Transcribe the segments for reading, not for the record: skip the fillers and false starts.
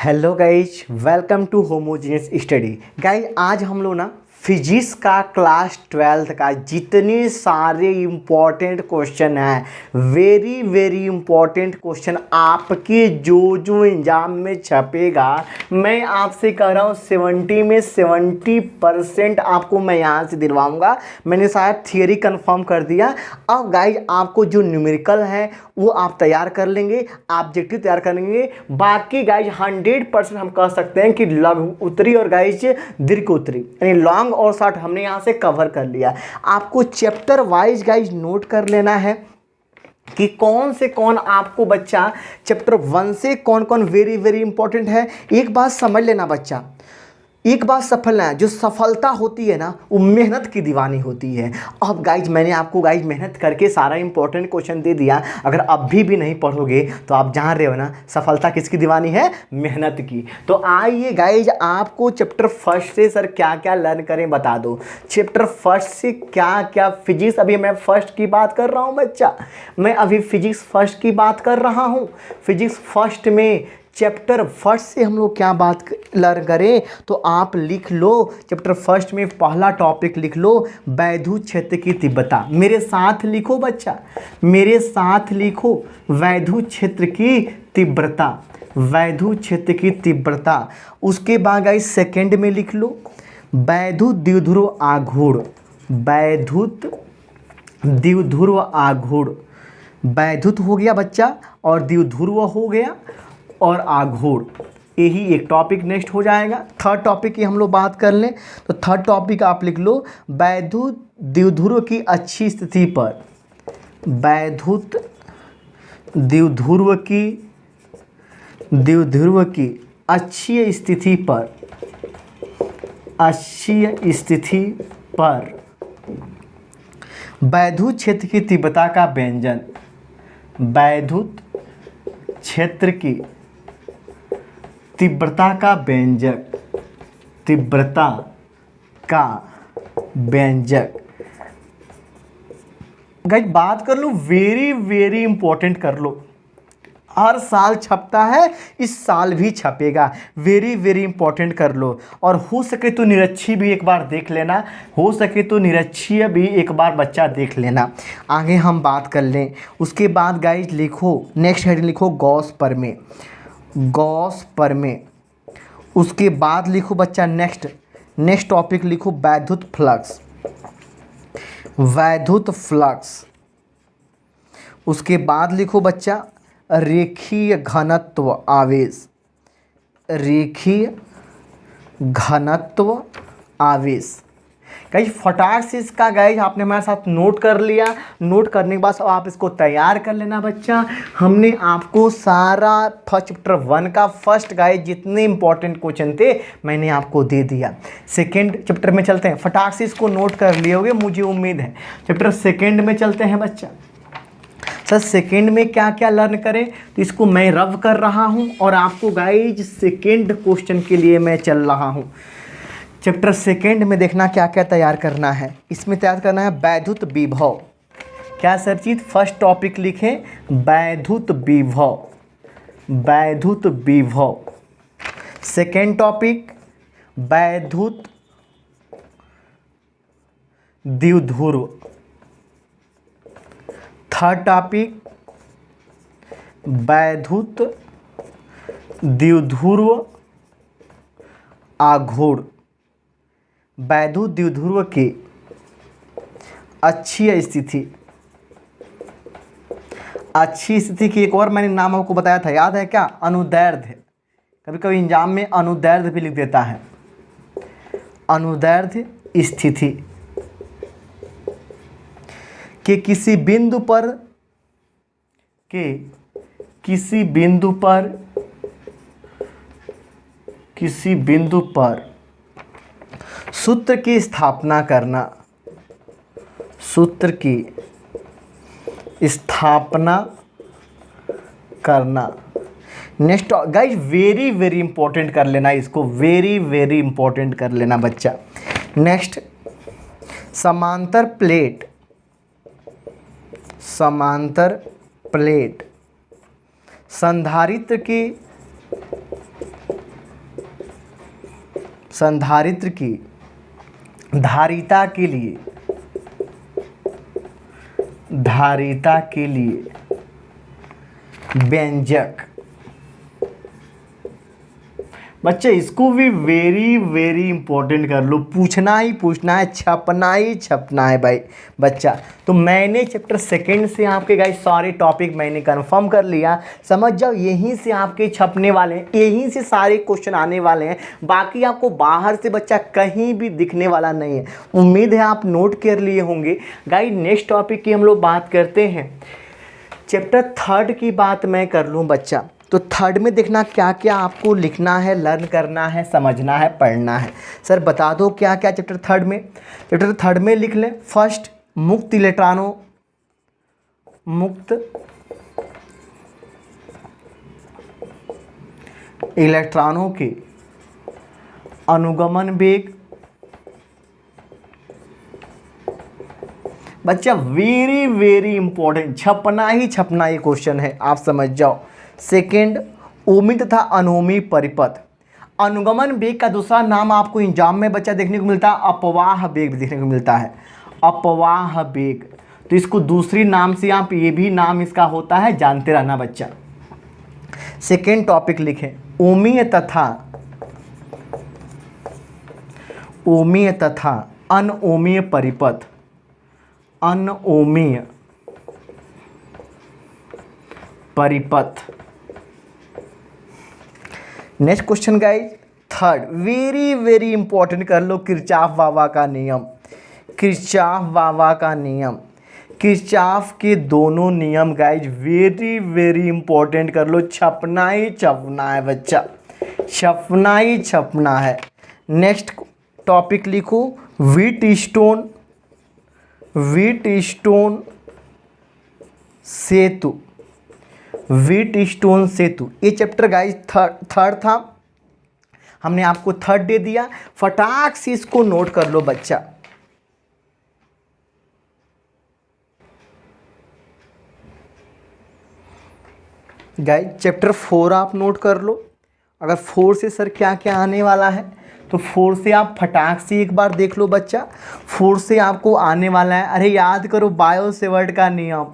Hello guys, welcome to homogeneous study. Guys आज हम लोग ना फिजिक्स का क्लास 12th का जितने सारे इम्पॉर्टेंट क्वेश्चन हैं, वेरी वेरी इम्पॉर्टेंट क्वेश्चन आपके जो एग्जाम में छपेगा, मैं आपसे कह रहा हूँ 70 में 70% आपको मैं यहाँ से दिलवाऊंगा। मैंने शायद थियरी कंफर्म कर दिया। अब गाइज आपको जो न्यूमेरिकल है वो आप तैयार कर लेंगे, ऑब्जेक्टिव तैयार कर लेंगे। बाकी गाइज 100% हम कह सकते हैं कि लघु उत्तरी और गाइज दीर्घ उत्तरी यानी लॉन्ग और शॉर्ट हमने यहाँ से कवर कर लिया। आपको चैप्टर वाइज गाइज नोट कर लेना है कि कौन से कौन आपको बच्चा चैप्टर 1 से कौन कौन वेरी वेरी इंपॉर्टेंट है। एक बात समझ लेना बच्चा, एक बात सफल है, जो सफलता होती है ना वो मेहनत की दीवानी होती है। अब गाइज मैंने आपको गाइज मेहनत करके सारा इंपॉर्टेंट क्वेश्चन दे दिया। अगर अभी भी नहीं पढ़ोगे तो आप जान रहे हो ना सफलता किसकी दीवानी है, मेहनत की। तो आइए गाइज आपको चैप्टर फर्स्ट से सर क्या क्या लर्न करें बता दो। चैप्टर फर्स्ट से क्या क्या फिजिक्स, अभी मैं फर्स्ट की बात कर रहा हूँ बच्चा, मैं अभी फिजिक्स फर्स्ट की बात कर रहा हूँ। फिजिक्स फर्स्ट में चैप्टर फर्स्ट से हम लोग क्या बात लर्न करें, तो आप लिख लो चैप्टर फर्स्ट में पहला टॉपिक लिख लो वैद्युत क्षेत्र की तीव्रता। मेरे साथ लिखो बच्चा, मेरे साथ लिखो वैद्युत क्षेत्र की तीव्रता, वैद्युत क्षेत्र की तीव्रता। उसके बाद गाइस सेकंड में लिख लो वैद्युत द्विध्रुव आघूर्ण, वैद्युत द्विध्रुव आघूर्ण। वैद्युत हो गया बच्चा और द्विध्रुव हो गया और आघूर्ण, यही एक टॉपिक नेक्स्ट हो जाएगा। थर्ड टॉपिक की हम लोग बात कर लें तो थर्ड टॉपिक आप लिख लो वैद्युत द्विध्रुव की अच्छी स्थिति पर, वैद्युत द्विध्रुव की अच्छी स्थिति पर, अच्छी स्थिति पर वैद्युत क्षेत्र की तीव्रता का व्यंजन, वैद्युत क्षेत्र की तीव्रता का व्यंजक, तीव्रता का व्यंजक। गाइस बात कर लो वेरी वेरी इंपॉर्टेंट कर लो, हर साल छपता है, इस साल भी छपेगा। वेरी वेरी इंपॉर्टेंट कर लो और हो सके तो निरक्षी भी एक बार देख लेना, हो सके तो निरक्षीय भी एक बार बच्चा देख लेना। आगे हम बात कर लें। उसके बाद गाइस लिखो नेक्स्ट हेडिंग लिखो गॉस प्रमेय, गॉस प्रमेय। उसके बाद लिखो बच्चा नेक्स्ट टॉपिक लिखो वैद्युत फ्लक्स, वैद्युत फ्लक्स। उसके बाद लिखो बच्चा रेखीय घनत्व आवेश, रेखीय घनत्व आवेश। गाइस फटाक से इसका गाइस आपने हमारे साथ नोट कर लिया। नोट करने के बाद आप इसको तैयार कर लेना बच्चा। हमने आपको सारा चैप्टर 1 का फर्स्ट गाइस जितने इंपॉर्टेंट क्वेश्चन थे मैंने आपको दे दिया। सेकंड चैप्टर में चलते हैं, फटाक से इसको नोट कर लिए होगे मुझे उम्मीद है। चैप्टर सेकंड में चलते हैं बच्चा। सर सेकंड में क्या क्या लर्न करें, तो इसको मैं रब कर रहा हूं और आपको गाइज सेकंड क्वेश्चन के लिए मैं चल रहा हूं। चैप्टर सेकंड में देखना क्या क्या तैयार करना है। इसमें तैयार करना है वैद्युत विभव। क्या सर चीज, फर्स्ट टॉपिक लिखें वैद्युत विभव, वैद्युत विभव। सेकंड टॉपिक वैद्युत द्विध्रुव। थर्ड टॉपिक वैद्युत द्विध्रुव आघूर्ण, वैद्युत द्विध्रुव की अच्छी स्थिति, अच्छी स्थिति की एक और मैंने नाम आपको बताया था, याद है क्या, अनुदैर्ध्य। कभी कभी एग्जाम में अनुदैर्ध्य भी लिख देता है, अनुदैर्ध्य स्थिति के किसी बिंदु पर, के किसी बिंदु पर, किसी बिंदु पर सूत्र की स्थापना करना, सूत्र की स्थापना करना। Next guys very very important कर लेना इसको, वेरी वेरी इंपॉर्टेंट कर लेना बच्चा। नेक्स्ट समांतर प्लेट, समांतर प्लेट संधारित्र की संधारित्र की धारिता के लिए, धारिता के लिए व्यंजक। बच्चे इसको भी वेरी वेरी इंपॉर्टेंट कर लो, पूछना ही पूछना है, छपना ही छपना है भाई बच्चा। तो मैंने चैप्टर सेकंड से आपके गाइस सारे टॉपिक मैंने कंफर्म कर लिया, समझ जाओ यहीं से आपके छपने वाले हैं, यहीं से सारे क्वेश्चन आने वाले हैं, बाकी आपको बाहर से बच्चा कहीं भी दिखने वाला नहीं है। उम्मीद है आप नोट कर लिए होंगे। गाइस नेक्स्ट टॉपिक की हम लोग बात करते हैं, चैप्टर थर्ड की बात मैं कर लूँ बच्चा। तो थर्ड में देखना क्या क्या आपको लिखना है, लर्न करना है, समझना है, पढ़ना है। सर बता दो क्या क्या चैप्टर थर्ड में। चैप्टर थर्ड में लिख लें, फर्स्ट मुक्त इलेक्ट्रॉनों, मुक्त इलेक्ट्रॉनों के अनुगमन वेग। बच्चा वेरी वेरी इंपॉर्टेंट, छपना ही छपना ये क्वेश्चन है, आप समझ जाओ। सेकेंड ओमी तथा अनोमी परिपथ। अनुगमन वेग का दूसरा नाम आपको एग्जाम में बच्चा देखने को मिलता है, अपवाह वेग देखने को मिलता है, अपवाह वेग। तो इसको दूसरी नाम से आप ये भी नाम इसका होता है, जानते रहना बच्चा। सेकेंड टॉपिक लिखें, ओमीय तथा अनओमीय परिपथ, अनओमीय परिपथ। Next question guys third, very very important कर लो, किरचॉफ वावा का नियम, किरचॉफ वावा का नियम, किरचॉफ के दोनों नियम गाइज वेरी वेरी इंपॉर्टेंट कर लो, छपना ही छपना है बच्चा, छपना ही छपना है। नेक्स्ट टॉपिक लिखो, व्हीटस्टोन सेतु, व्हीटस्टोन सेतु। ये चैप्टर गाइज थर्ड था, हमने आपको थर्ड दे दिया, फटाक से इसको नोट कर लो बच्चा। गाइज चैप्टर फोर आप नोट कर लो, अगर फोर से सर क्या क्या आने वाला है तो फोर से आप फटाक से एक बार देख लो बच्चा। फोर से आपको आने वाला है, अरे याद करो बायो सेवर्ट का नियम,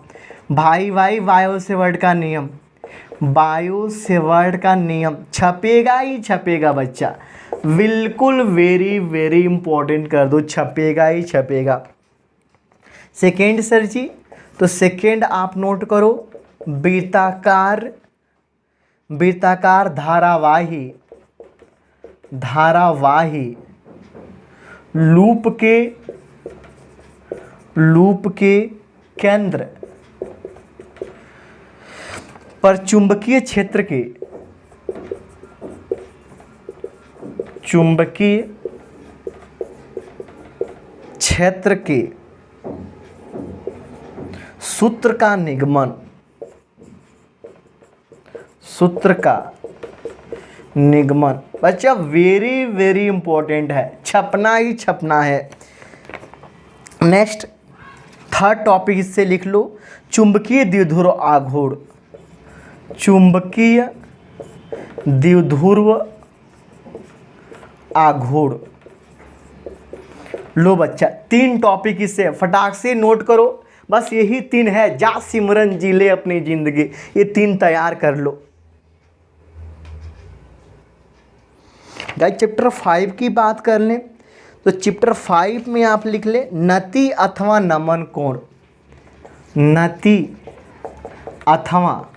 भाई बायो सेवर्ट का नियम, बायो सेवर्ट का नियम छपेगा ही छपेगा बच्चा, बिल्कुल वेरी वेरी इंपॉर्टेंट कर दो, छपेगा ही छपेगा। सेकेंड सर जी, तो सेकेंड आप नोट करो, वृत्ताकार धारावाही लूप के केंद्र पर चुंबकीय क्षेत्र के सूत्र का निगमन बच्चा वेरी वेरी इंपॉर्टेंट है, छपना ही छपना है। नेक्स्ट थर्ड टॉपिक इससे लिख लो, चुंबकीय द्विध्रुव आघूर्ण, चुंबकीय द्विध्रुव आघूर्ण। लो बच्चा तीन टॉपिक इससे फटाक से नोट करो, बस यही तीन है, जा सिमरन जी ले अपनी जिंदगी, ये तीन तैयार कर लो। गाइस चैप्टर 5 की बात कर लें तो चैप्टर 5 में आप लिख ले, नति अथवा नमन कोण, नति अथवा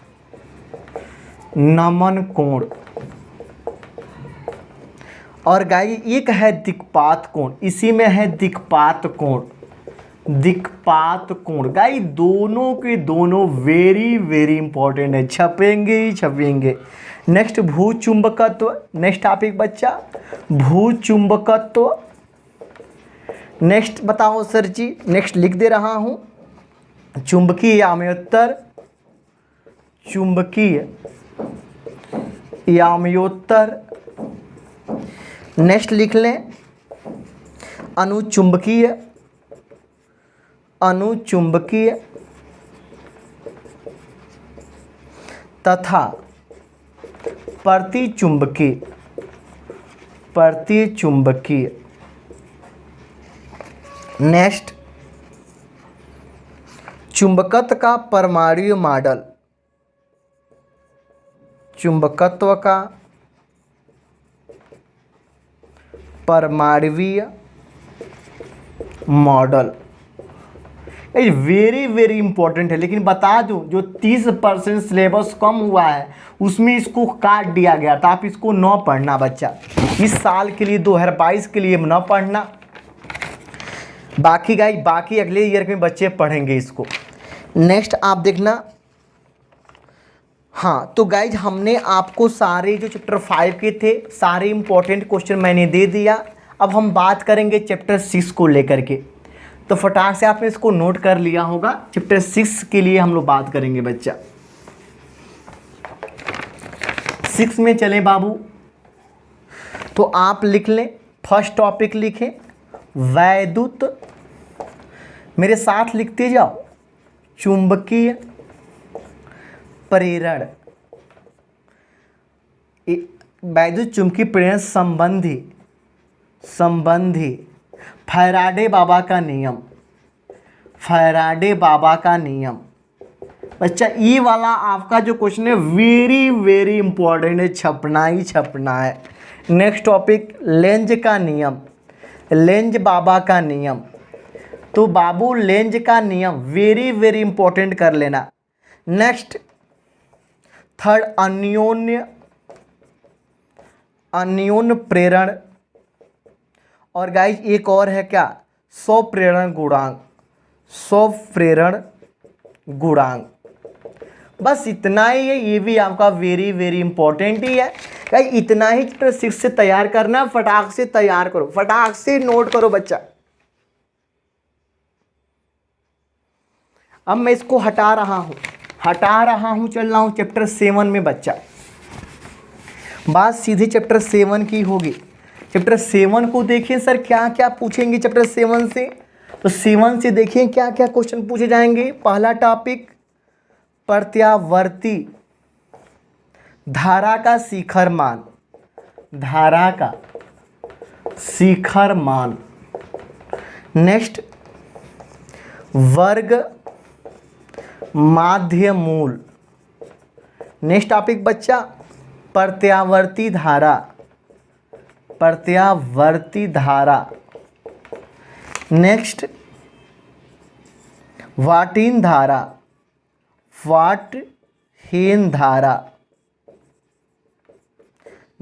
नमन कोण। और गाइस एक है दिक्पात कोण, इसी में है दिक्पात कोण, दिक्पात कोण। गाइस दोनों के दोनों वेरी वेरी इंपॉर्टेंट है, छपेंगे ही छपेंगे। नेक्स्ट भूचुंबकत्व, नेक्स्ट टॉपिक बच्चा भूचुंबकत्व। नेक्स्ट बताओ सर जी, नेक्स्ट लिख दे रहा हूं, चुंबकीय याम्योत्तर, चुंबकीय याम्योत्तर। नेक्स्ट लिख लें अनुचुंबकीय, अनुचुंबकीय तथा प्रतिचुंबकीय, प्रतिचुंबकीय। नेक्स्ट, चुंबकत्व का परमाणु मॉडल। चुंबकत्व का परमाणुवीय मॉडल वेरी वेरी इंपॉर्टेंट है। लेकिन बता दूं, जो 30% सिलेबस कम हुआ है उसमें इसको काट दिया गया था। आप इसको न पढ़ना बच्चा, इस साल के लिए 2022 के लिए न पढ़ना। बाकी अगले ईयर में बच्चे पढ़ेंगे इसको। नेक्स्ट आप देखना। हाँ तो गाइज, हमने आपको सारे जो चैप्टर 5 के थे सारे इंपॉर्टेंट क्वेश्चन मैंने दे दिया। अब हम बात करेंगे चैप्टर 6 को लेकर के। तो फटाक से आपने इसको नोट कर लिया होगा। चैप्टर 6 के लिए हम लोग बात करेंगे बच्चा। 6 में चलें बाबू, तो आप लिख लें। फर्स्ट टॉपिक लिखें वैद्युत, मेरे साथ लिखते जाओ, चुंबकीय प्रेरण। वैद्युत चुंबकीय प्रेरण संबंधी फैराडे बाबा का नियम। फैराडे बाबा का नियम बच्चा, ये वाला आपका जो क्वेश्चन है वेरी वेरी इंपॉर्टेंट है, छपना ही छपना है। नेक्स्ट टॉपिक लेंज का नियम, लेंज बाबा का नियम। तो बाबू लेंज का नियम वेरी वेरी इंपॉर्टेंट कर लेना। नेक्स्ट थर्ड अन्योन्य प्रेरण। और गाइज एक और है क्या, स्वप्रेरण गुणांक। स्वप्रेरण गुणांक, बस इतना ही है। ये भी आपका वेरी वेरी इंपॉर्टेंट ही है गाइज। इतना ही चैप्टर 6 से तैयार करना। फटाक से तैयार करो, फटाक से नोट करो बच्चा। अब मैं इसको हटा रहा हूं, चल रहा हूं चैप्टर 7 में बच्चा। बात सीधे चैप्टर 7 की होगी। चैप्टर 7 को देखें सर क्या क्या पूछेंगे चैप्टर 7 से। तो 7 से देखें क्या क्या क्वेश्चन पूछे जाएंगे। पहला टॉपिक प्रत्यावर्ती धारा का शिखर मान। धारा का शिखर मान। नेक्स्ट वर्ग माध्य मूल। नेक्स्ट टॉपिक बच्चा प्रत्यावर्ती धारा। प्रत्यावर्ती धारा। नेक्स्ट वाटहीन धारा। वाटहीन धारा।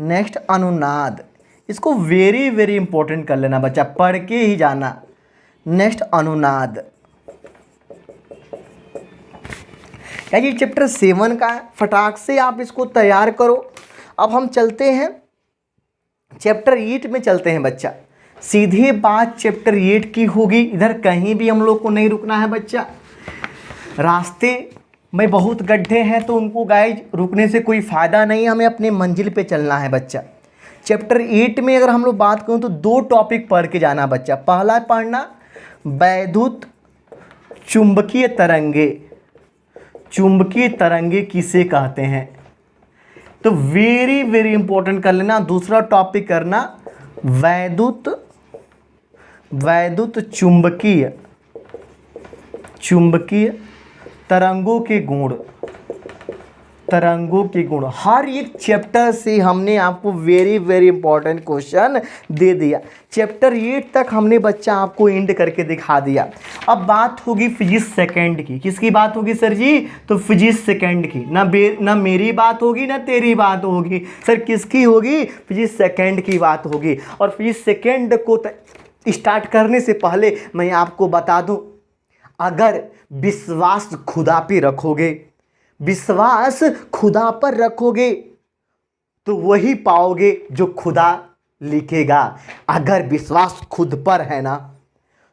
नेक्स्ट अनुनाद, इसको वेरी वेरी इंपॉर्टेंट कर लेना बच्चा, पढ़ के ही जाना। नेक्स्ट अनुनाद। क्या ये चैप्टर 7 का है, फटाक से आप इसको तैयार करो। अब हम चलते हैं चैप्टर 8 में चलते हैं बच्चा। सीधे बात चैप्टर 8 की होगी। इधर कहीं भी हम लोग को नहीं रुकना है बच्चा। रास्ते में बहुत गड्ढे हैं तो उनको गाइज रुकने से कोई फ़ायदा नहीं, हमें अपने मंजिल पे चलना है बच्चा। चैप्टर 8 में अगर हम लोग बात करें तो 2 टॉपिक पढ़ के जाना बच्चा। पहला पढ़ना वैद्युत चुंबकीय तरंगे। चुंबकीय तरंगे किसे कहते हैं, तो वेरी वेरी इंपॉर्टेंट कर लेना। दूसरा टॉपिक करना वैद्युत चुंबकीय तरंगों के गुण। तरंगों के गुण, हर एक चैप्टर से हमने आपको वेरी वेरी इंपॉर्टेंट क्वेश्चन दे दिया। चैप्टर 8 तक हमने बच्चा आपको एंड करके दिखा दिया। अब बात होगी फिजिक्स सेकंड की। किसकी बात होगी सर जी, तो फिजिक्स सेकंड की। ना मेरी बात होगी ना तेरी बात होगी सर, किसकी होगी, फिजिक्स सेकंड की बात होगी। और फिजिक्स सेकंड को स्टार्ट करने से पहले मैं आपको बता दूं, अगर विश्वास खुदा पे रखोगे, विश्वास खुदा पर रखोगे तो वही पाओगे जो खुदा लिखेगा। अगर विश्वास खुद पर है ना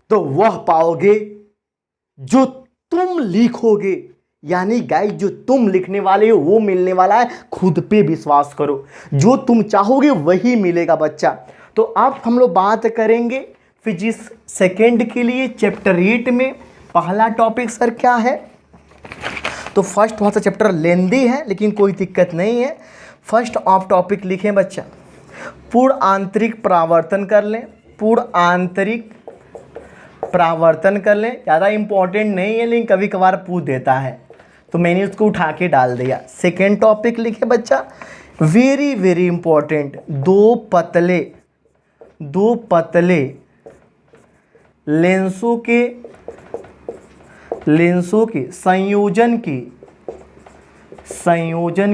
तो वह पाओगे जो तुम लिखोगे। यानी गाइस, जो तुम लिखने वाले हो वो मिलने वाला है। खुद पे विश्वास करो, जो तुम चाहोगे वही मिलेगा बच्चा। तो अब हम लोग बात करेंगे फिजिक्स सेकंड के लिए चैप्टर 8 में। पहला टॉपिक सर क्या है, तो फर्स्ट थोड़ा सा चैप्टर लेंदी है लेकिन कोई दिक्कत नहीं है। फर्स्ट ऑफ टॉपिक लिखें बच्चा, पूर्ण आंतरिक परावर्तन कर लें, पूर्ण आंतरिक परावर्तन कर लें। ज़्यादा इंपॉर्टेंट नहीं है लेकिन कभी कभार पूछ देता है तो मैंने उसको उठा के डाल दिया। सेकेंड टॉपिक लिखे बच्चा, वेरी वेरी इंपॉर्टेंट, दो पतले लेंसों के संयोजन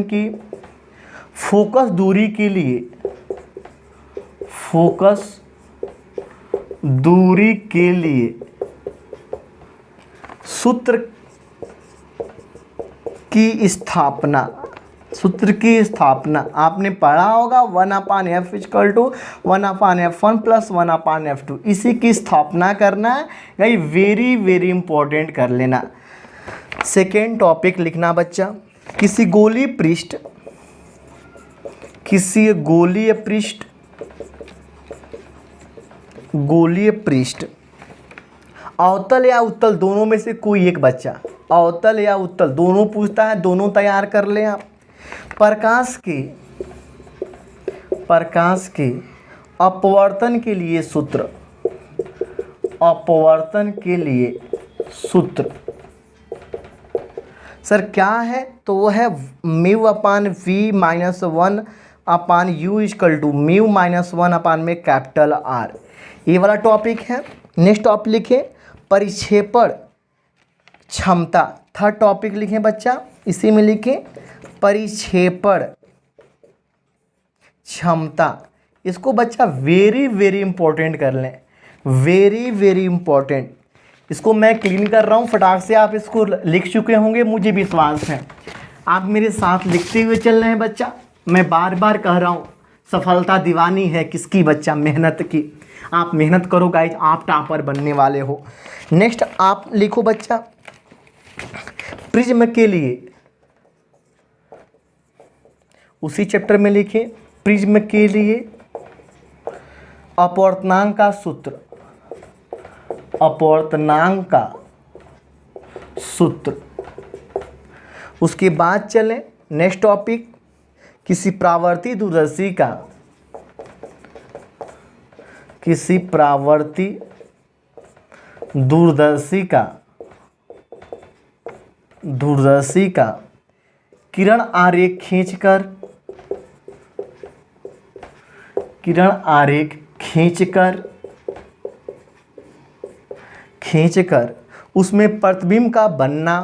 की फोकस दूरी के लिए सूत्र की स्थापना आपने पढ़ा होगा, 1/f = 1/f1 + 1/f2। इसी की स्थापना करना है भाई, वेरी वेरी इंपॉर्टेंट कर लेना। सेकेंड टॉपिक लिखना बच्चा, किसी गोलीय पृष्ठ अवतल या उत्तल दोनों में से कोई एक बच्चा, अवतल या उत्तल दोनों पूछता है, दोनों तैयार कर लें आप। प्रकाश के अपवर्तन के लिए सूत्र सर क्या है, तो वो है μ/v - 1/u = μ - 1/R। ये वाला टॉपिक है। नेक्स्ट टॉपिक लिखें, परिक्षेपण क्षमता। थर्ड टॉपिक लिखें बच्चा, इसी में लिखें परिक्षेपण क्षमता। इसको बच्चा वेरी वेरी इंपॉर्टेंट कर लें, वेरी वेरी इंपॉर्टेंट। इसको मैं क्लीन कर रहा हूँ, फटाक से आप इसको लिख चुके होंगे, मुझे विश्वास है। आप मेरे साथ लिखते हुए चल रहे हैं बच्चा। मैं बार बार कह रहा हूँ, सफलता दीवानी है किसकी बच्चा, मेहनत की। आप मेहनत करो गाइज, आप टॉपर बनने वाले हो। नेक्स्ट आप लिखो बच्चा, प्रिज्म के लिए, उसी चैप्टर में लिखें, प्रिज्म के लिए अपवर्तनांक का सूत्र। उसके बाद चलें नेक्स्ट टॉपिक, किसी परावर्ती दूरदर्शी का किरण आरेख खींचकर उसमें प्रतिबिंब का बनना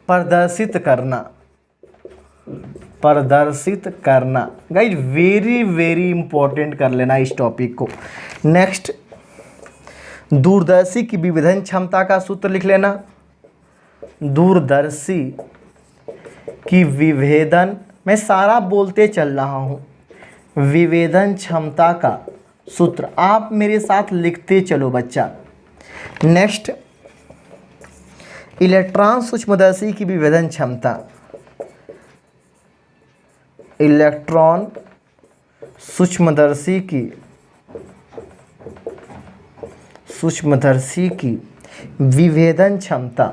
प्रदर्शित करना। गाइस वेरी वेरी इंपॉर्टेंट कर लेना इस टॉपिक को। नेक्स्ट, दूरदर्शी की विभेदन क्षमता का सूत्र लिख लेना। दूरदर्शी की विभेदन, मैं सारा बोलते चल रहा हूँ, विभेदन क्षमता का सूत्र आप मेरे साथ लिखते चलो बच्चा। नेक्स्ट, इलेक्ट्रॉन सूक्ष्मदर्शी की विभेदन क्षमता। इलेक्ट्रॉन सूक्ष्मदर्शी की विभेदन क्षमता।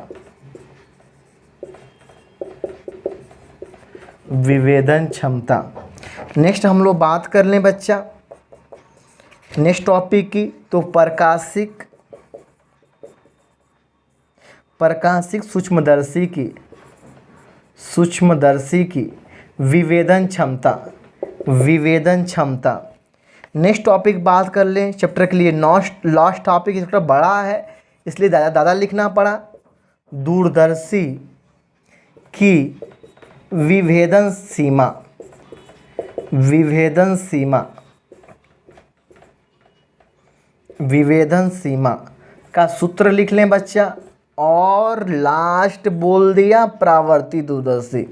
नेक्स्ट हम लोग बात कर लें बच्चा नेक्स्ट टॉपिक की, तो प्रकाशिक सूक्ष्मदर्शी की विभेदन क्षमता। नेक्स्ट टॉपिक बात कर लें चैप्टर के लिए लास्ट टॉपिक, चैप्टर बड़ा है इसलिए ज़्यादा लिखना पड़ा। दूरदर्शी की विभेदन सीमा का सूत्र लिख लें बच्चा। और लास्ट बोल दिया परावर्ती दूरदर्शी।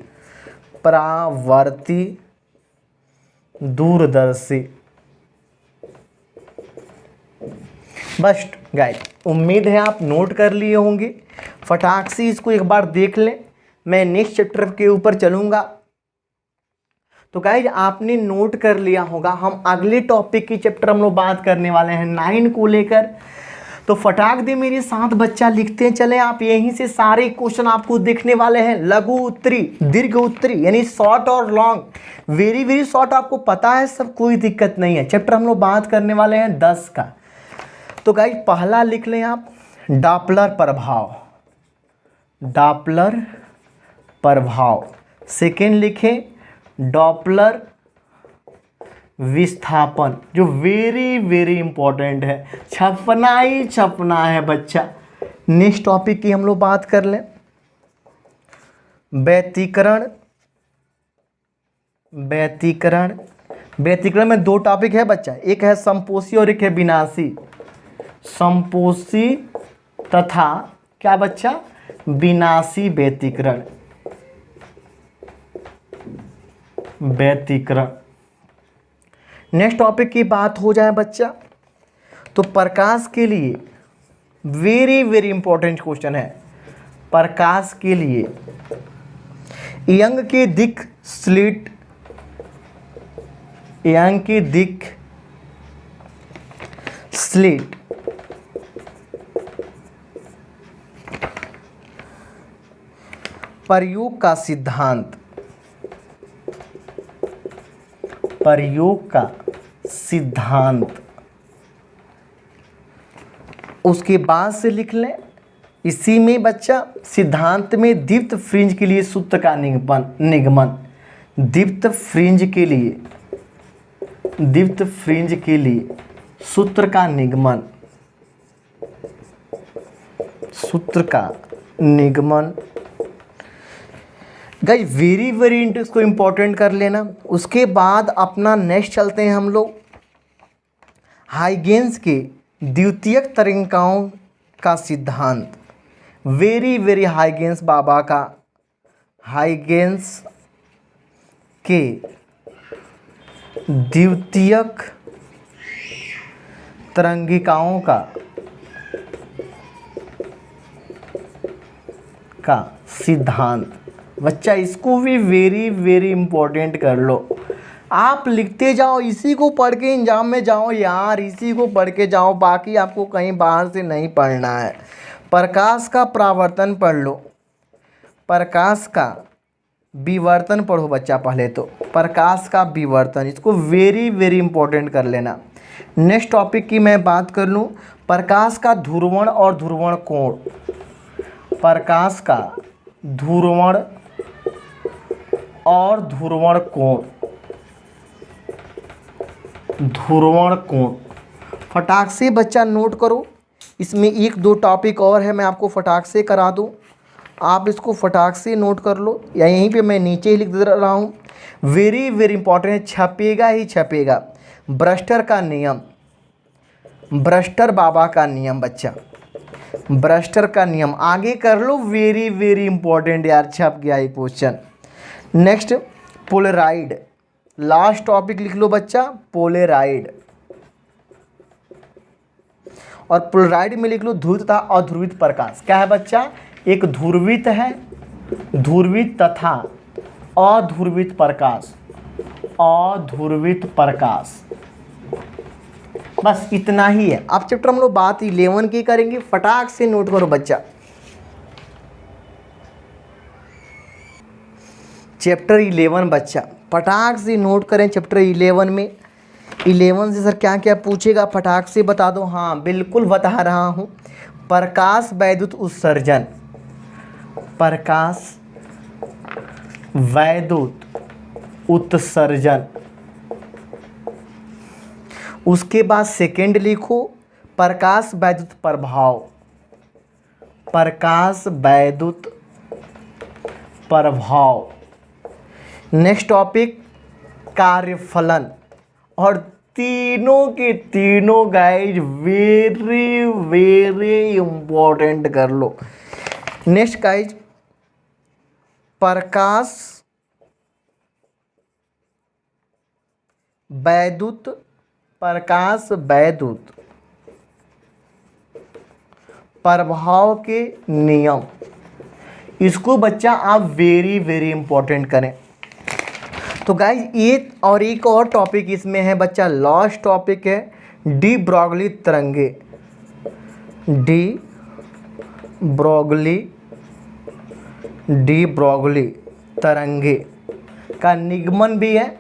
बस गाइस, उम्मीद है आप नोट कर लिए होंगे। फटाक से इसको एक बार देख लें, मैं नेक्स्ट चैप्टर के ऊपर चलूँगा। तो गाइस आपने नोट कर लिया होगा, हम अगले टॉपिक की चैप्टर हम लोग बात करने वाले हैं 9 को लेकर। तो फटाक दे मेरे साथ बच्चा लिखते चले आप। यहीं से सारे क्वेश्चन आपको देखने वाले हैं। लघु उत्तरी, दीर्घ उत्तरी, यानी शॉर्ट और लॉन्ग, वेरी वेरी शॉर्ट आपको पता है सब, कोई दिक्कत नहीं है। चैप्टर हम लोग बात करने वाले हैं 10 का। तो गाइस पहला लिख लें आप डॉपलर प्रभाव, डॉपलर प्रभाव। सेकेंड लिखें डॉपलर विस्थापन, जो वेरी वेरी इंपॉर्टेंट है, छपना ही छपना है बच्चा। नेक्स्ट टॉपिक की हम लोग बात कर लें व्यतिकरण। व्यतिकरण, व्यतिकरण में 2 टॉपिक है बच्चा, एक है संपोषी और एक है विनाशी। संपोषी तथा क्या बच्चा, विनाशी व्यतिकरण। व्यतिकरण। नेक्स्ट टॉपिक की बात हो जाए बच्चा, तो प्रकाश के लिए वेरी वेरी इंपॉर्टेंट क्वेश्चन है। प्रकाश के लिए यंग की दिक् स्लिट, यंग की दिक् स्लिट प्रयोग का सिद्धांत, प्रयोग का सिद्धांत। उसके बाद से लिख लें इसी में बच्चा सिद्धांत में दीप्त फ्रिंज के लिए सूत्र का निगमन। दीप्त फ्रिंज के लिए, दीप्त फ्रिंज के लिए सूत्र का निगमन, सूत्र का निगमन। गाइस वेरी वेरी इसको इम्पोर्टेंट कर लेना। उसके बाद अपना नेक्स्ट चलते हैं हम लोग हाइगेंस के द्वितीयक तरंगिकाओं का सिद्धांत। वेरी वेरी हाइगेंस बाबा का, हाइगेंस के द्वितीयक तरंगिकाओं का सिद्धांत। बच्चा इसको भी वेरी वेरी इंपॉर्टेंट कर लो। आप लिखते जाओ, इसी को पढ़ के एग्जाम में जाओ यार, इसी को पढ़ के जाओ, बाकी आपको कहीं बाहर से नहीं पढ़ना है। प्रकाश का परावर्तन पढ़ लो, प्रकाश का विवर्तन पढ़ो बच्चा पहले तो, प्रकाश का विवर्तन, इसको वेरी वेरी इंपॉर्टेंट कर लेना। नेक्स्ट टॉपिक की मैं बात कर लूँ प्रकाश का ध्रुवण और ध्रुवण कोण। प्रकाश का ध्रुवण और ध्रुवण कोण, ध्रुवण कोण फटाक से बच्चा नोट करो। इसमें 1-2 टॉपिक और है, मैं आपको फटाक से करा दूं, आप इसको फटाक से नोट कर लो, या यहीं पे मैं नीचे ही लिख दे रहा हूँ। वेरी वेरी इंपॉर्टेंट है, छपेगा ही छपेगा। ब्रस्टर का नियम, ब्रस्टर बाबा का नियम बच्चा, ब्रस्टर का नियम आगे कर लो, वेरी वेरी इंपॉर्टेंट यार, छप गया ये question. Next Polaroid, last topic लिख लो बच्चा पोलराइड। और पोलराइड में लिख लो ध्रुवित तथा अध्रुवित प्रकाश। क्या है बच्चा, एक ध्रुवित है, ध्रुवित तथा अध्रुवित प्रकाश, अध्रुवित प्रकाश। बस इतना ही है। अब चैप्टर हम लोग बात 11 की करेंगे, फटाक से नोट करो बच्चा। चैप्टर 11 बच्चा फटाक से नोट करें। चैप्टर 11 में 11 से सर क्या क्या पूछेगा फटाक से बता दो। हाँ बिल्कुल बता रहा हूँ। प्रकाश वैद्युत उत्सर्जन, प्रकाश वैद्युत उत्सर्जन। उसके बाद सेकेंड लिखो प्रकाश वैद्युत प्रभाव, प्रकाश वैद्युत प्रभाव। नेक्स्ट टॉपिक कार्यफलन। और तीनों के तीनों गाइज वेरी वेरी इंपॉर्टेंट कर लो। नेक्स्ट गाइज प्रकाश वैद्युत, प्रकाश वैद्युत प्रभाव के नियम, इसको बच्चा आप वेरी वेरी इंपॉर्टेंट करें। तो गाइज ये और एक और टॉपिक इसमें है बच्चा, लास्ट टॉपिक है डी ब्रॉगली तरंगे। डी ब्रोगली, डी ब्रोगली तरंगे का निगमन भी है,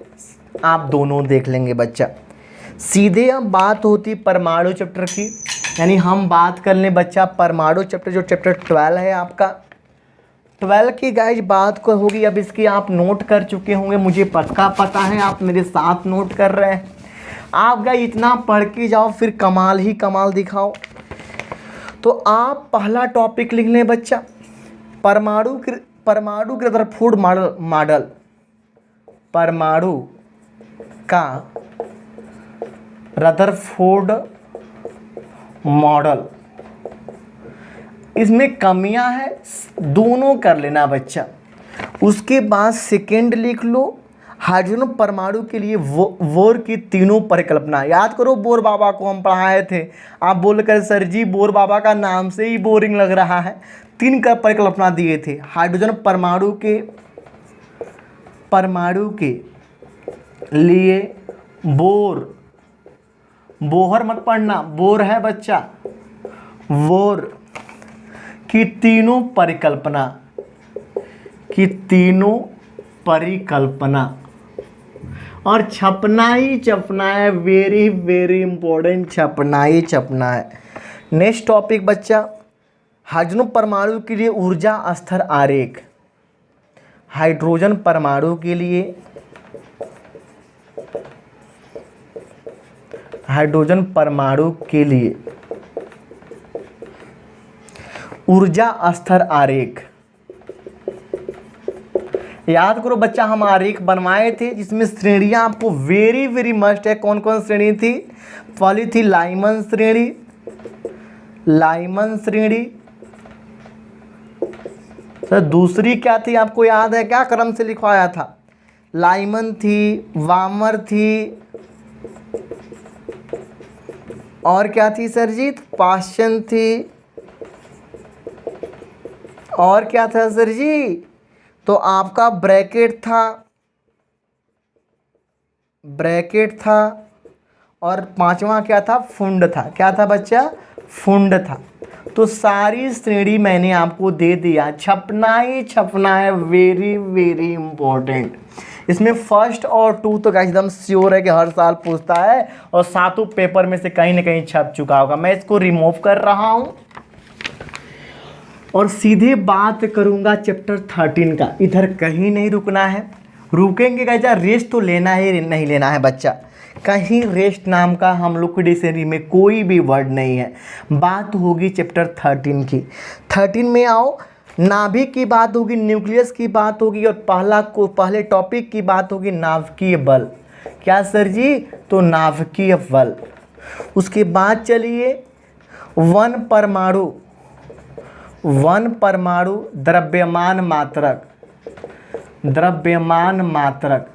आप दोनों देख लेंगे बच्चा। सीधे अब बात होती परमाणु चैप्टर की, यानी हम बात कर लें बच्चा परमाणु चैप्टर, जो चैप्टर 12 है आपका। 12 की गाइज बात को होगी, अब इसकी आप नोट कर चुके होंगे, मुझे पता है आप मेरे साथ नोट कर रहे हैं। आप गाइज इतना पढ़ के जाओ, फिर कमाल ही कमाल दिखाओ। तो आप पहला टॉपिक लिख लें बच्चा, परमाणु के रदरफोर्ड मॉडल, परमाणु का रदरफोर्ड मॉडल। इसमें कमियां हैं, दोनों कर लेना बच्चा। उसके बाद सेकेंड लिख लो, हाइड्रोजन परमाणु के लिए बोर की तीनों परिकल्पना। याद करो, बोर बाबा को हम पढ़ाए थे। आप बोल कर सर जी बोर बाबा का नाम से ही बोरिंग लग रहा है। 3 का परिकल्पना दिए थे। हाइड्रोजन परमाणु के लिए बोहर मत पढ़ना, बोर है बच्चा, बोर की तीनों परिकल्पना और छपना है, वेरी वेरी इंपॉर्टेंट, छपना है। नेक्स्ट टॉपिक बच्चा, हाइड्रोजन परमाणु के लिए ऊर्जा स्तर आरेख। हाइड्रोजन परमाणु के लिए ऊर्जा स्तर आरेख। याद करो बच्चा, हम आरेख बनवाए थे जिसमें श्रेणियां आपको वेरी वेरी मस्ट है। कौन कौन श्रेणी थी? पहली थी लाइमन श्रेणी। सर दूसरी क्या थी, आपको याद है क्या क्रम से लिखवाया था? लाइमन थी, वामर थी, और क्या थी सर जी? पाश्चन थी, और क्या था सर जी? तो आपका ब्रैकेट था, और पांचवा क्या था? फुंड था। क्या था बच्चा? फुंड था। तो सारी श्रेणी मैंने आपको दे दिया। छपना है, वेरी वेरी इंपॉर्टेंट। इसमें फर्स्ट और 2 तो एकदम श्योर है कि हर साल पूछता है, और सातों पेपर में से कहीं ना कहीं छप चुका होगा। मैं इसको रिमूव कर रहा हूं और सीधे बात करूंगा चैप्टर 13 का। इधर कहीं नहीं रुकना है, रुकेंगे क्या? रेस्ट तो लेना ही नहीं लेना है बच्चा। कहीं रेस्ट नाम का हम लोग की डिक्शनरी में कोई भी वर्ड नहीं है। बात होगी चैप्टर 13 की। 13 में आओ, नाभिक की बात होगी, न्यूक्लियस की बात होगी, और पहले टॉपिक की बात होगी नाभिकीय बल। क्या सर जी? तो नाभिकीय बल। उसके बाद चलिए वन परमाणु द्रव्यमान मात्रक,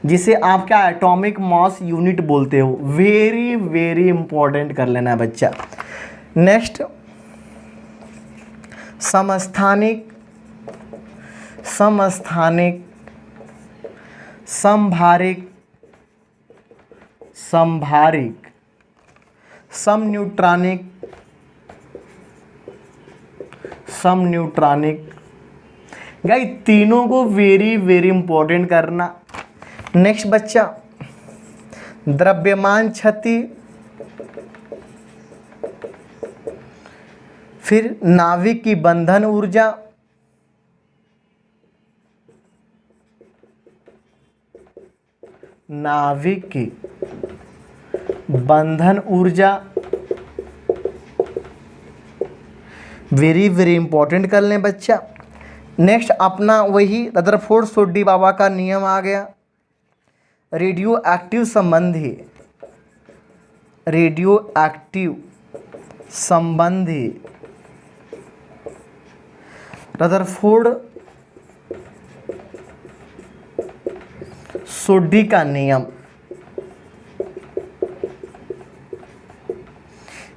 जिसे आप क्या एटॉमिक मास यूनिट बोलते हो। वेरी वेरी इंपॉर्टेंट कर लेना है बच्चा। नेक्स्ट समस्थानिक, समभारिक, समन्यूट्रॉनिक। गाइस तीनों को वेरी वेरी इंपॉर्टेंट करना। नेक्स्ट बच्चा द्रव्यमान क्षति, फिर नाभिक की बंधन ऊर्जा, वेरी वेरी इंपॉर्टेंट कर लें बच्चा। नेक्स्ट अपना वही रदरफोर्ड सोड्डी बाबा का नियम आ गया। रेडियो एक्टिव संबंधी रदरफोर्ड सोड्डी का नियम।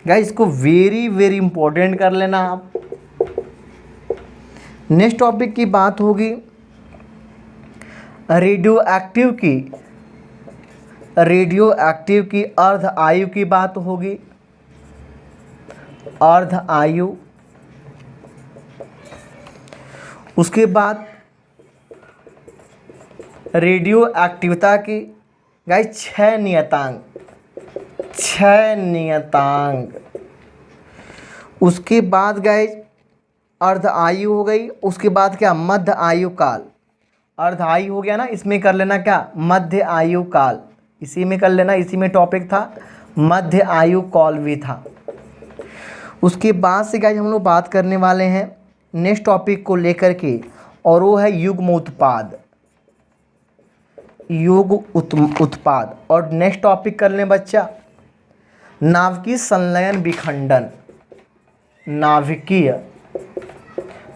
गाइस इसको वेरी वेरी इंपॉर्टेंट कर लेना आप। नेक्स्ट टॉपिक की बात होगी रेडियो एक्टिव की अर्ध आयु की बात होगी। अर्ध आयु, उसके बाद रेडियो एक्टिविता की गाइस 6 नियतांक, 6 नियतांक। उसके बाद गाइस अर्ध आयु हो गई, उसके बाद क्या मध्य आयु काल, अर्ध आयु हो गया ना, इसमें कर लेना क्या मध्य आयु काल, इसी में कर लेना, इसी में टॉपिक था, मध्य आयु काल भी था। उसके बाद से गाइस हम लोग बात करने वाले हैं नेक्स्ट टॉपिक को लेकर के, और वो है युग्म उत्पाद, उत्पाद। और नेक्स्ट टॉपिक कर लें बच्चा नाभिकीय संलयन विखंडन, नाभिकीय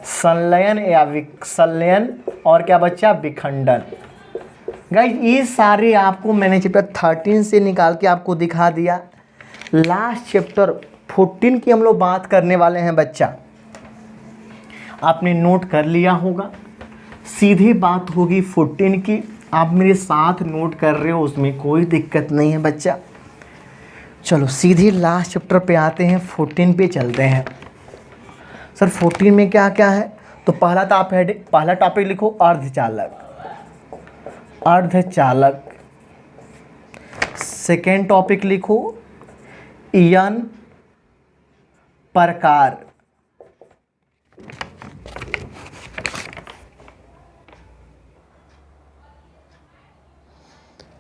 संलयन या संलयन और क्या बच्चा विखंडन। गाइस ये सारे आपको मैंने चैप्टर 13 से निकाल के आपको दिखा दिया। लास्ट चैप्टर 14 की हम लोग बात करने वाले हैं बच्चा, आपने नोट कर लिया होगा, सीधी बात होगी 14 की, आप मेरे साथ नोट कर रहे हो उसमें कोई दिक्कत नहीं है बच्चा। चलो सीधी लास्ट चैप्टर पे आते हैं, 14 पे चलते हैं। सर 14 में क्या क्या है, तो पहला टॉपिक लिखो अर्धचालक, अर्धचालक। सेकेंड टॉपिक लिखो इयन प्रकार,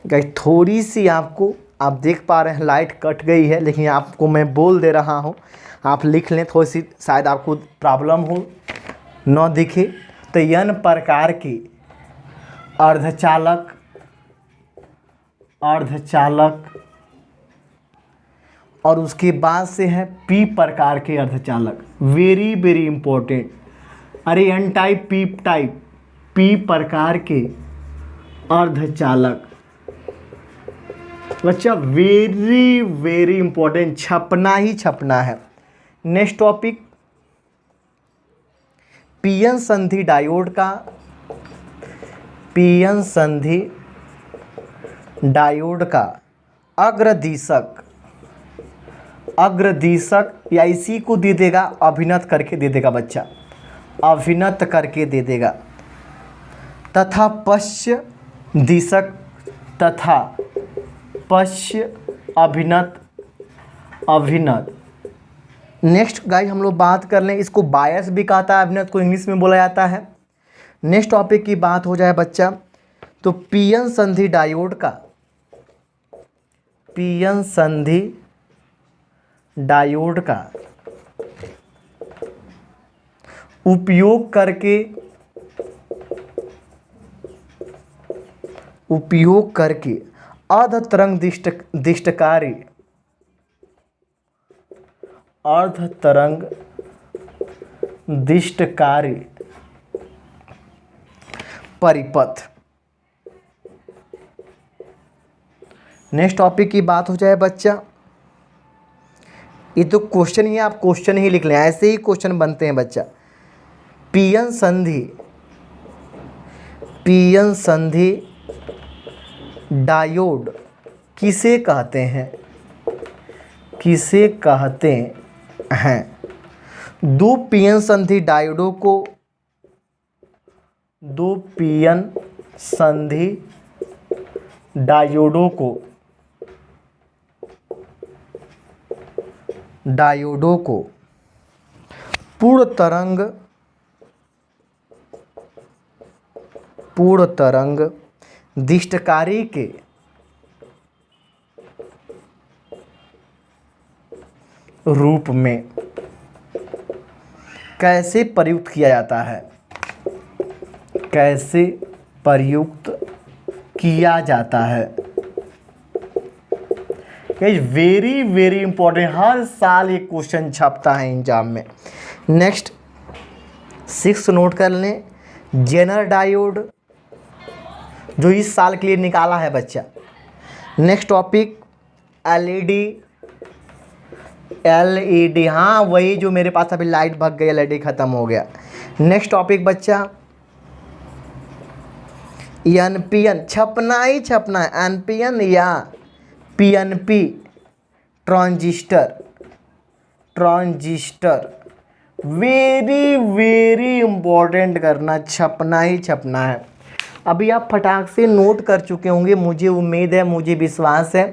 गाइस थोड़ी सी आपको, आप देख पा रहे हैं लाइट कट गई है, लेकिन आपको मैं बोल दे रहा हूँ, आप लिख लें, थोड़ी सी शायद आपको प्रॉब्लम हो न दिखे। तो यन प्रकार की अर्धचालक, अर्धचालक, और उसके बाद से है पी प्रकार के अर्धचालक, वेरी वेरी इंपॉर्टेंट। अरे N type P type, P प्रकार के अर्धचालक बच्चा, वेरी वेरी इंपॉर्टेंट, छपना ही छपना है। नेक्स्ट टॉपिक पीएन संधि डायोड का, पीएन संधि डायोड का अग्रदिशक, अग्रदिशक या इसी को दे देगा अभिनत करके दे देगा बच्चा, अभिनत करके दे देगा, तथा पश्च दिशक तथा पश्च अभिनत, अभिनत। नेक्स्ट गाइस हम लोग बात कर लें, इसको बायस भी कहता है, अभिनत को इंग्लिश में बोला जाता है। नेक्स्ट टॉपिक की बात हो जाए बच्चा, तो पीएन संधि डायोड का, पीएन संधि डायोड का उपयोग करके, उपयोग करके अर्ध तरंग दिष्टकारी, अर्ध तरंग दिष्टकारी परिपथ। नेक्स्ट टॉपिक की बात हो जाए बच्चा, ये तो क्वेश्चन ही, आप क्वेश्चन ही लिख लें, ऐसे ही क्वेश्चन बनते हैं बच्चा। पीएन संधि, पीएन संधि डायोड किसे कहते हैं, किसे कहते हैं? दो पीएन संधि डायोडों को, दो पीएन संधि डायोडों को, डायोडों को पूर्ण तरंग, पूर्ण तरंग दिष्टकारी के रूप में कैसे प्रयुक्त किया जाता है, कैसे प्रयुक्त किया जाता है? वेरी वेरी इंपॉर्टेंट, हर साल ये क्वेश्चन छपता है एग्जाम में। नेक्स्ट 6 नोट कर लें, जेनर डायोड जो इस साल के लिए निकाला है बच्चा। नेक्स्ट टॉपिक एलईडी, एलईडी, हाँ वही जो मेरे पास अभी लाइट भग गई, एलईडी ख़त्म हो गया। नेक्स्ट टॉपिक बच्चा एनपीएन, छपना ही छपना है, एनपीएन या PNP transistor, transistor, very very important करना, छपना ही छपना है। अभी आप फटाक से नोट कर चुके होंगे, मुझे उम्मीद है, मुझे विश्वास है।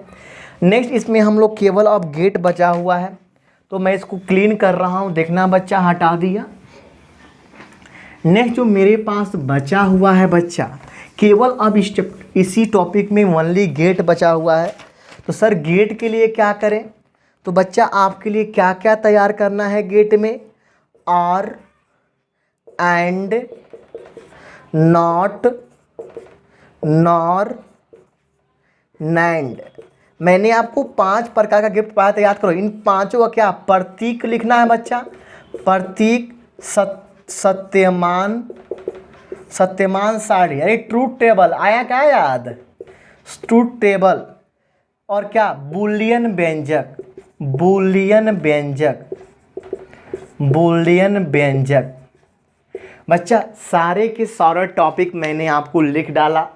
नेक्स्ट इसमें हम लोग केवल अब गेट बचा हुआ है, तो मैं इसको क्लीन कर रहा हूँ। देखना बच्चा, हटा दिया। नेक्स्ट जो मेरे पास बचा हुआ है बच्चा, केवल अब इसी टॉपिक में ओनली गेट बचा हुआ है। तो सर गेट के लिए क्या करें? तो बच्चा आपके लिए क्या क्या तैयार करना है गेट में? OR AND NOT, NOR, NAND. मैंने आपको 5 प्रकार का गिफ्ट पाया था, याद करो। इन पांचों का क्या प्रतीक लिखना है बच्चा? प्रतीक, सत्यमान, सत्यमान साड़ी, अरे ट्रूथ टेबल आया क्या याद? Truth table. और क्या? बूलियन व्यंजक, बूलियन व्यंजक, बूलियन व्यंजक। बच्चा सारे के सारे टॉपिक मैंने आपको लिख डाला।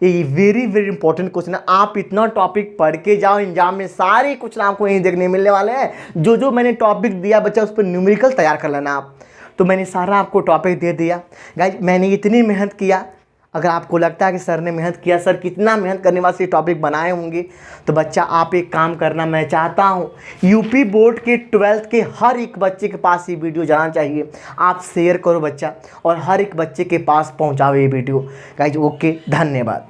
ये वेरी वेरी इंपॉर्टेंट क्वेश्चन है। आप इतना टॉपिक पढ़ के जाओ, एग्जाम में सारे क्वेश्चन आपको यहीं देखने मिलने वाले हैं। जो जो मैंने टॉपिक दिया बच्चा, उस पर न्यूमेरिकल तैयार कर लेना आप। तो मैंने सारा आपको टॉपिक दे दिया। गाइस मैंने इतनी मेहनत किया, अगर आपको लगता है कि सर ने मेहनत किया, सर कितना मेहनत करने वास्ते टॉपिक बनाए होंगे, तो बच्चा आप एक काम करना, मैं चाहता हूँ यूपी बोर्ड के 12th के हर एक बच्चे के पास ये वीडियो जाना चाहिए। आप शेयर करो बच्चा, और हर एक बच्चे के पास पहुँचाओ ये वीडियो। गाइस ओके, धन्यवाद।